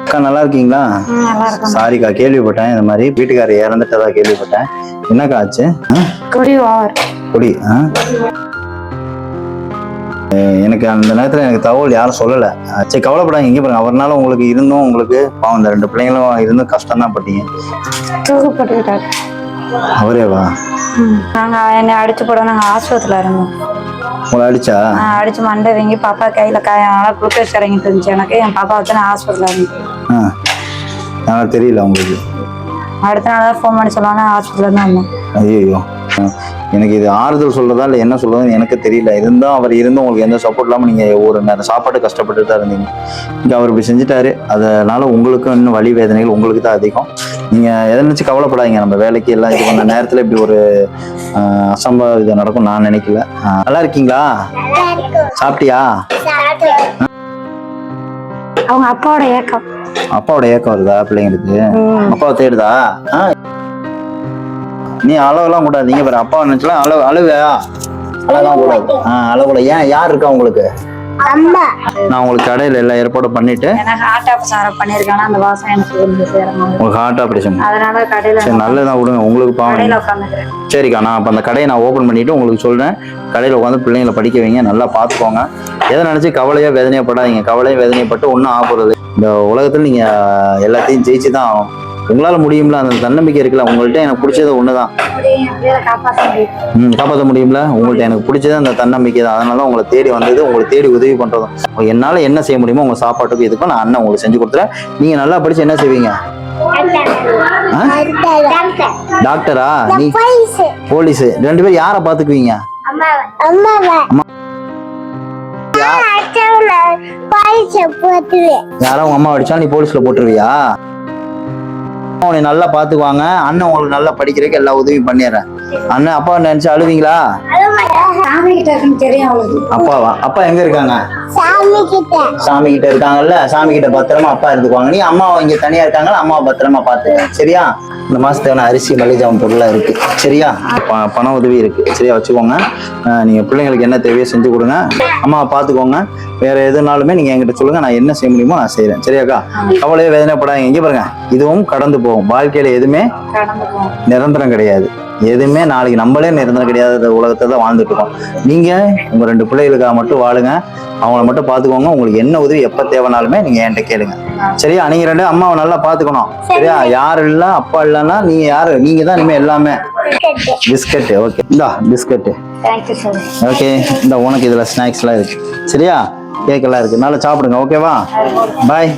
அக்கா நல்லா இருக்கீங்களா? சாரிக்கா, கேள்விப்பட்டேன் இந்த மாதிரி வீட்டுக்காரர் இறந்துட்டதா கேள்விப்பட்டேன். என்னக்கா ஆச்சு? குடி. எனக்கு அந்த நேரத்தில் எனக்கு தகவல் யாரும் சொல்லலை. சரி கவலைப்படாங்க, இங்கே பாருங்க. அவர்னால உங்களுக்கு இருந்தும் உங்களுக்கு பாவம் இந்த 2 பிள்ளைங்களும் இருந்தும் கஷ்டம் தான் பட்டீங்க. அவரேவா? என்னை அடிச்சு போட நாங்கள் ஆஸ்பத்திரியில் இருந்தோம். உங்களை அடிச்சா? அடிச்சு மண்டை வீங்கி பாப்பா கையில் காயனால குளுக்கோஸ் இறங்கிட்டு இருந்துச்சு. எனக்கு என் பாப்பா வச்சு நான் ஹாஸ்பிட்டலில் இருந்தேன். நான் தெரியல உங்களுக்கு. அடுத்த நாள் தான் ஃபோன் பண்ணி சொல்லுவாங்க ஹாஸ்பிட்டலில் தான் இருந்தோம். ஐயோ, எனக்கு இது ஆறுதல் சொல்றதா இல்லை என்ன சொல்றதுன்னு எனக்கு தெரியல. இருந்தும் அவர் இருந்தும் உங்களுக்கு எந்த சப்போர்ட் இல்லாமல் நீங்கள் ஒரு நேரம் சாப்பாடு கஷ்டப்பட்டு தான் இருந்தீங்க. இங்கே அவர் இப்படி செஞ்சுட்டாரு. அதனால உங்களுக்கு இன்னும் வலி வேதனைகள் உங்களுக்கு தான் அதிகம். நீங்கள் எதை நினச்சி கவலைப்படாதீங்க. நம்ம வேலைக்கு எல்லாம் இது பண்ண நேரத்தில் இப்படி ஒரு அசம்பாவிதம் நடக்கும் நான் நினைக்கல. நல்லா இருக்கீங்களா? சாப்பிட்டியா? அவங்க அப்பாவோட ஏக்கம். அப்பாவோட ஏக்கம் வருதா பிள்ளைங்களுக்கு? அப்பாவை தேடுதா? நீ அளவெல்லாம் கூடாது. நீங்க பாரு, அப்பா நினைச்சலாம் அழுவையா? அழகாம் கூடாது. அழகூட. ஏன், யார் இருக்கா உங்களுக்கு? நான் உங்களுக்கு கடையில எல்லா ஏற்பாடும் பண்ணிட்டு உங்களுக்கு ஹார்ட் ஆபரேஷன். சரி நல்லதான் விடுங்க, உங்களுக்கு பாவம். சரிக்கா, நான் அப்ப அந்த கடையை நான் ஓபன் பண்ணிட்டு உங்களுக்கு சொல்றேன். கடையில உட்காந்து பிள்ளைங்களை படிக்க வைங்க, நல்லா பாத்துக்கோங்க. எதை நினைச்சு கவலையா வேதனையப்படாதீங்க. கவலையும் வேதனைப்பட்டு ஒன்றும் ஆகுறது. இந்த உலகத்துல நீங்க எல்லாத்தையும் ஜெயிச்சுதான் ஆகும். உங்களால முடியும்ல, அந்த தன்னம்பிக்கை இருக்குல்ல. உங்கள்கிட்ட எனக்கு பிடிச்சது ஒண்ணுதான். காப்பாற்ற முடியும்ல. உங்கள்கிட்ட எனக்கு பிடிச்சது அந்த தன்னம்பிக்கை தான். அதனால உங்களை தேடி வந்தது, உங்களுக்கு தேடி உதவி பண்றதும். என்னால என்ன செய்ய முடியுமோ உங்க சாப்பாட்டுக்கு இதுக்கும் நான் அண்ணன் உங்களுக்கு செஞ்சு கொடுத்துறேன். நீங்க நல்லா படிச்சு என்ன செய்வீங்க? டாக்டரா? நீ போலீஸ்? 2 பேரும் யாரை பாத்துக்குவீங்க? யாரோ உங்க அம்மா அடிச்சா நீ போலீஸ்ல போட்டுருவியா? உன்னை நல்லா பாத்துக்குவாங்க. அண்ணன் உங்களுக்கு நல்லா படிக்கிறதுக்கு எல்லா உதவியும் பண்ணிடுறேன். அண்ணன் அப்பா நினைச்சு அழுவீங்களா? அப்பாவா? அப்பா எங்க இருக்காங்க? சாமி கிட்ட இருக்காங்கல்ல. சாமி கிட்ட பத்திரமா அப்பா இருந்துக்குவாங்க. நீ அம்மா இங்க தனியா இருக்காங்களா? அம்மாவை பத்திரமா பாத்துக்க. சரியா? இந்த மாசத்துக்கான அரிசி மளிகைஜாமான் பொருளா இருக்கு. சரியா? பண உதவி இருக்கு. சரியா? வச்சுக்கோங்க. நீங்க பிள்ளைங்களுக்கு என்ன தேவையோ செஞ்சு கொடுங்க. அம்மாவை பாத்துக்கோங்க. வேற எதுனாலுமே நீங்க என்கிட்ட சொல்லுங்க, நான் என்ன செய்ய முடியுமோ நான் செய்யறேன். சரியாக்கா? கவலையே வேதனைப்படாதீங்க. இங்க பாருங்க, இதுவும் கடந்து போகும். வாழ்க்கையில எதுவுமே நிரந்தரம் கிடையாது. எதுவுமே நாளைக்கு நம்மளே நிரந்தரம் கிடையாது. உலகத்தை தான் வாழ்ந்துட்டு இருக்கோம். நீங்க உங்க 2 பிள்ளைகளுக்காக மட்டும் வாழுங்க. அவங்கள மட்டும் பாத்துக்கோங்க. உங்களுக்கு என்ன உதவி எப்ப தேவைனாலுமே நீங்க என்கிட்ட கேளுங்க. சரியா? நீங்க 2 அம்மாவை நல்லா பாத்துக்கணும். சரியா? யாரு இல்ல அப்பா இல்லைன்னா நீங்க யாரு? நீங்க தான் இனிமே எல்லாமே. பிஸ்கட். ஓகே, இந்தா பிஸ்கட். ஓகே, இந்த உனக்கு இதுல ஸ்நாக்ஸ் எல்லாம் இருக்கு. சரியா? கேக் எல்லாம் இருக்கு. நல்லா சாப்பிடுங்க. ஓகேவா? பாய்.